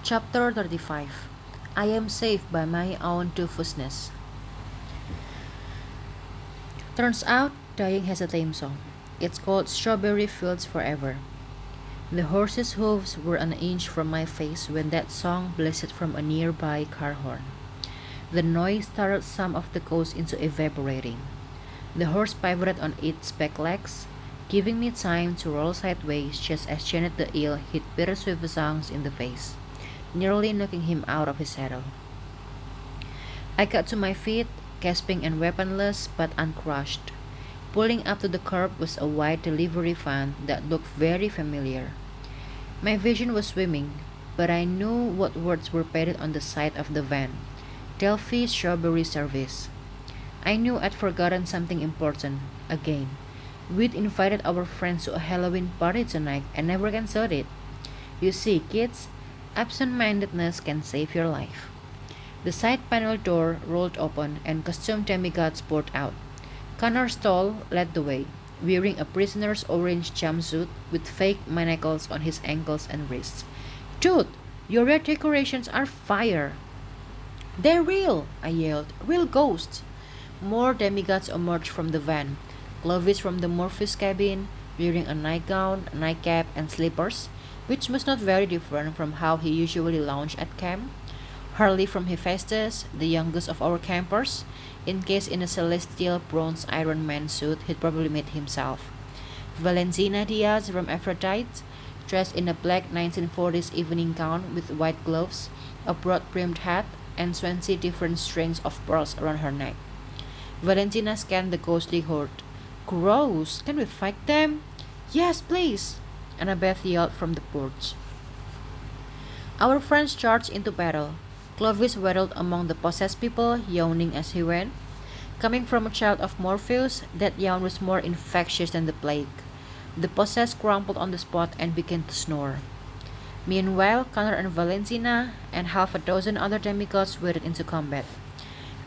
Chapter 35. I am saved by my own doofussness. Turns out, dying has a theme song. It's called Strawberry Fields Forever. The horse's hooves were an inch from my face when that song blasted from a nearby car horn. The noise startled some of the ghosts into evaporating. The horse pivoted on its back legs, giving me time to roll sideways just as Janet the Eel hit Peter Swiftsands in the face, nearly knocking him out of his saddle. I got to my feet, gasping and weaponless but uncrushed. Pulling up to the curb was a white delivery van that looked very familiar. My vision was swimming, but I knew what words were painted on the side of the van. Delphi Strawberry Service. I knew I'd forgotten something important, again. We'd invited our friends to a Halloween party tonight and never canceled it. You see, kids, absent-mindedness can save your life. The side panel door rolled open and costumed demigods poured out. Connor Stoll led the way, wearing a prisoner's orange jumpsuit with fake manacles on his ankles and wrists. Dude, your red decorations are fire! They're real, I yelled. Real ghosts! More demigods emerged from the van. Clovis from the Morpheus cabin, wearing a nightgown, nightcap, and slippers, which was not very different from how he usually lounged at camp. Harley from Hephaestus, the youngest of our campers, encased in a celestial bronze Iron Man suit he'd probably made himself. Valentina Diaz from Aphrodite, dressed in a black 1940s evening gown with white gloves, a broad-brimmed hat, and 20 different strings of pearls around her neck. Valentina scanned the ghostly horde. Gross! Can we fight them? Yes, please! Annabeth yelled from the porch. Our friends charged into battle. Clovis waddled among the possessed people, yawning as he went. Coming from a child of Morpheus, that yawn was more infectious than the plague. The possessed crumpled on the spot and began to snore. Meanwhile, Connor and Valentina and half a dozen other demigods waded into combat.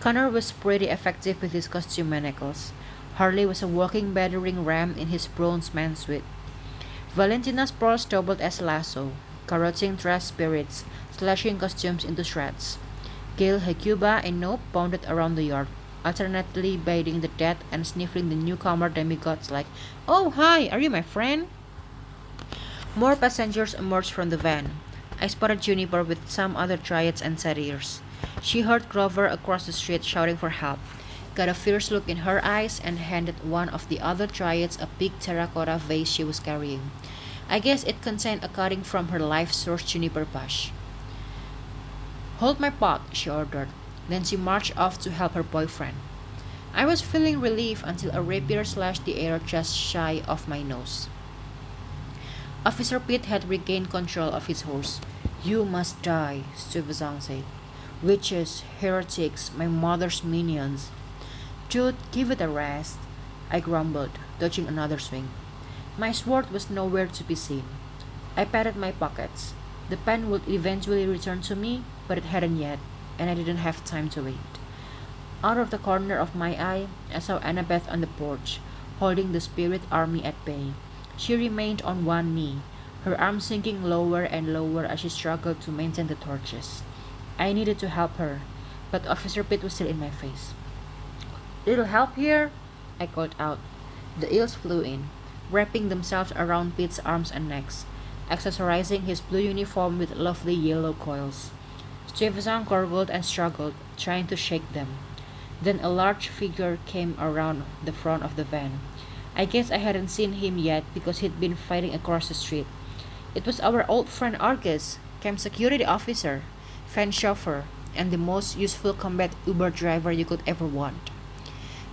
Connor was pretty effective with his costume manacles. Harley was a walking battering ram in his bronze man suit. Valentina's pearls doubled as lasso, carotting trash spirits, slashing costumes into shreds. Gale, Hecuba, and Nope pounded around the yard, alternately baiting the dead and sniffing the newcomer demigods like, "Oh, hi, are you my friend?" More passengers emerged from the van. I spotted Juniper with some other dryads and satyrs. She heard Grover across the street shouting for help, got a fierce look in her eyes, and handed one of the other dryads a big terracotta vase she was carrying. I guess it contained a cutting from her life source juniper bush. Hold my pot, she ordered. Then she marched off to help her boyfriend. I was feeling relief until a rapier slashed the air just shy of my nose. Officer Pitt had regained control of his horse. You must die, Stuyvesant said. Witches, heretics, my mother's minions. Dude, give it a rest, I grumbled, dodging another swing. My sword was nowhere to be seen. I patted my pockets. The pen would eventually return to me, but it hadn't yet, and I didn't have time to wait. Out of the corner of my eye, I saw Annabeth on the porch, holding the spirit army at bay. She remained on one knee, her arms sinking lower and lower as she struggled to maintain the torches. I needed to help her, but Officer Pitt was still in my face. Little help here? I called out. The eels flew in, wrapping themselves around Pitt's arms and necks, accessorizing his blue uniform with lovely yellow coils. Stuyvesant gurgled and struggled, trying to shake them. Then a large figure came around the front of the van. I guess I hadn't seen him yet because he'd been fighting across the street. It was our old friend Argus, camp security officer, van chauffeur, and the most useful combat Uber driver you could ever want.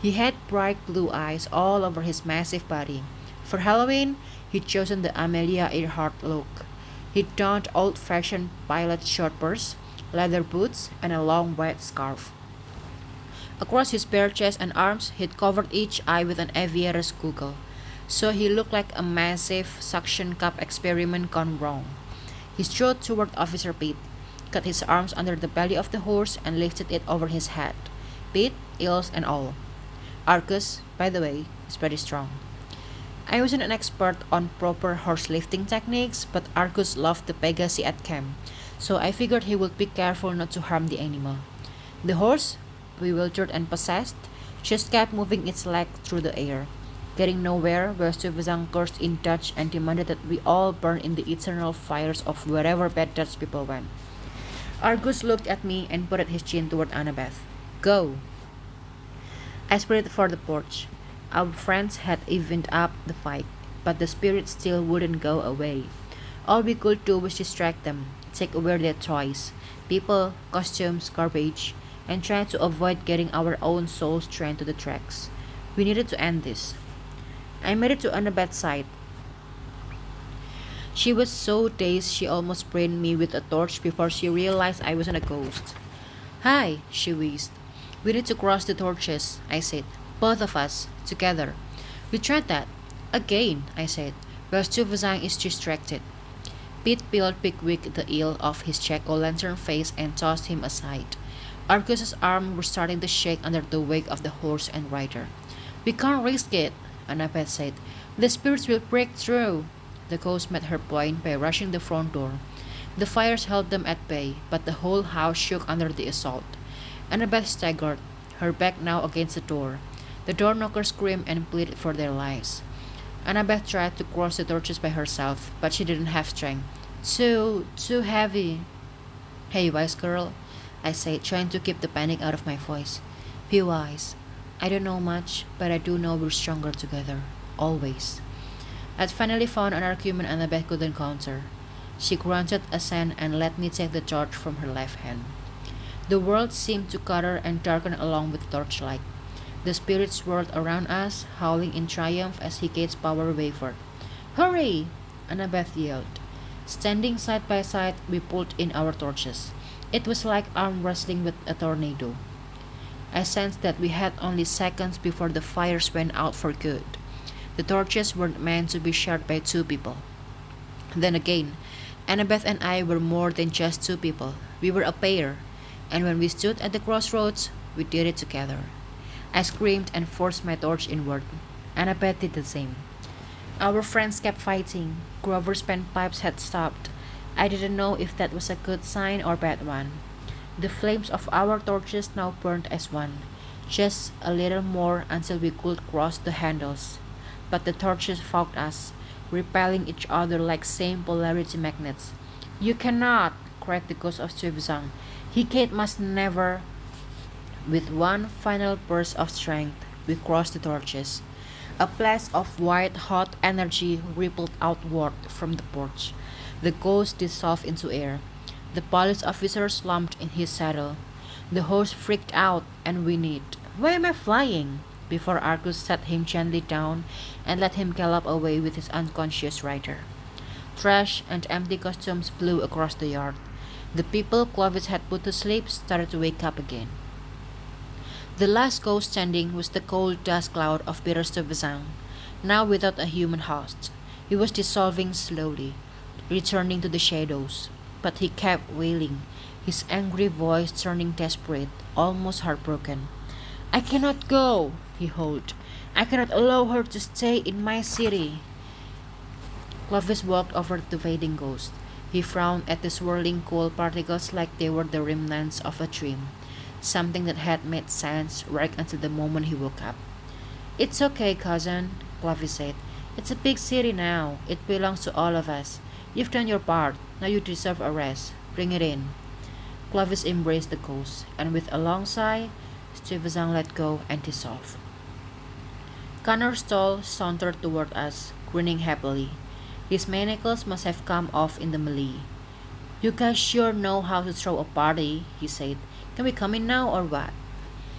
He had bright blue eyes all over his massive body. For Halloween, he'd chosen the Amelia Earhart look. He'd donned old-fashioned pilot short purse, leather boots, and a long white scarf. Across his bare chest and arms, he'd covered each eye with an aviator's goggle, so he looked like a massive suction cup experiment gone wrong. He strode toward Officer Pete, cut his arms under the belly of the horse, and lifted it over his head, Pete, eels, and all. Arcus, by the way, is pretty strong. I wasn't an expert on proper horse lifting techniques, but Arcus loved the Pegasi at camp, so I figured he would be careful not to harm the animal. The horse, bewildered and possessed, just kept moving its leg through the air. Getting nowhere, Westuvazang cursed in Dutch and demanded that we all burn in the eternal fires of wherever bad Dutch people went. Argus looked at me and put his chin toward Annabeth. Go! I sprinted for the porch. Our friends had evened up the fight, but the spirits still wouldn't go away. All we could do was distract them, take away their toys, people, costumes, garbage, and try to avoid getting our own souls trained to the tracks. We needed to end this. I made it to Annabeth's side. She was so dazed she almost brained me with a torch before she realized I wasn't a ghost. Hi, she wheezed. We need to cross the torches, I said. Both of us, together. We tried that. Again, I said. Westuvazang is distracted. Pete peeled Pickwick the eel off his jack-o'-lantern face and tossed him aside. Argus's arms were starting to shake under the weight of the horse and rider. We can't risk it, Annabeth said. The spirits will break through. The ghost met her point by rushing the front door. The fires held them at bay, but the whole house shook under the assault. Annabeth staggered, her back now against the door. The door knockers screamed and pleaded for their lives. Annabeth tried to cross the torches by herself, but she didn't have strength. Too heavy. Hey, wise girl, I said, trying to keep the panic out of my voice. Be wise. I don't know much, but I do know we're stronger together. Always. I'd finally found an argument Annabeth couldn't counter. She grunted assent and let me take the torch from her left hand. The world seemed to cut and darken along with the torchlight. The spirits whirled around us, howling in triumph as Hecate's power wavered. Hurry! Annabeth yelled. Standing side by side, we pulled in our torches. It was like arm wrestling with a tornado. I sensed that we had only seconds before the fires went out for good. The torches weren't meant to be shared by two people. Then again, Annabeth and I were more than just two people. We were a pair, and when we stood at the crossroads, we did it together. I screamed and forced my torch inward. Annabeth did the same. Our friends kept fighting. Grover's panpipes had stopped. I didn't know if that was a good sign or bad one. The flames of our torches now burned as one, just a little more until we could cross the handles. But the torches fogged us, repelling each other like same polarity magnets. You cannot, cried the ghost of Westuvazang. Hecate must never. With one final burst of strength, we crossed the torches. A blast of white-hot energy rippled outward from the porch. The ghost dissolved into air. The police officer slumped in his saddle. The horse freaked out and whinnied. Why am I flying? Before Argus set him gently down and let him gallop away with his unconscious rider. Trash and empty costumes flew across the yard. The people Clovis had put to sleep started to wake up again. The last ghost standing was the cold dust cloud of Westuvazang, now without a human host. He was dissolving slowly, returning to the shadows, but he kept wailing, his angry voice turning desperate, almost heartbroken. I cannot go, he howled. I cannot allow her to stay in my city. Clovis walked over to the fading ghost. He frowned at the swirling coal particles like they were the remnants of a dream, something that had made sense right until the moment he woke up. It's okay, cousin, Clovis said. It's a big city now. It belongs to all of us. You've done your part. Now you deserve a rest. Bring it in. Clovis embraced the ghost, and with a long sigh, Westuvazang let go and dissolved. Connor Stoll sauntered toward us, grinning happily. His manacles must have come off in the melee. You guys sure know how to throw a party, he said. Can we come in now or what?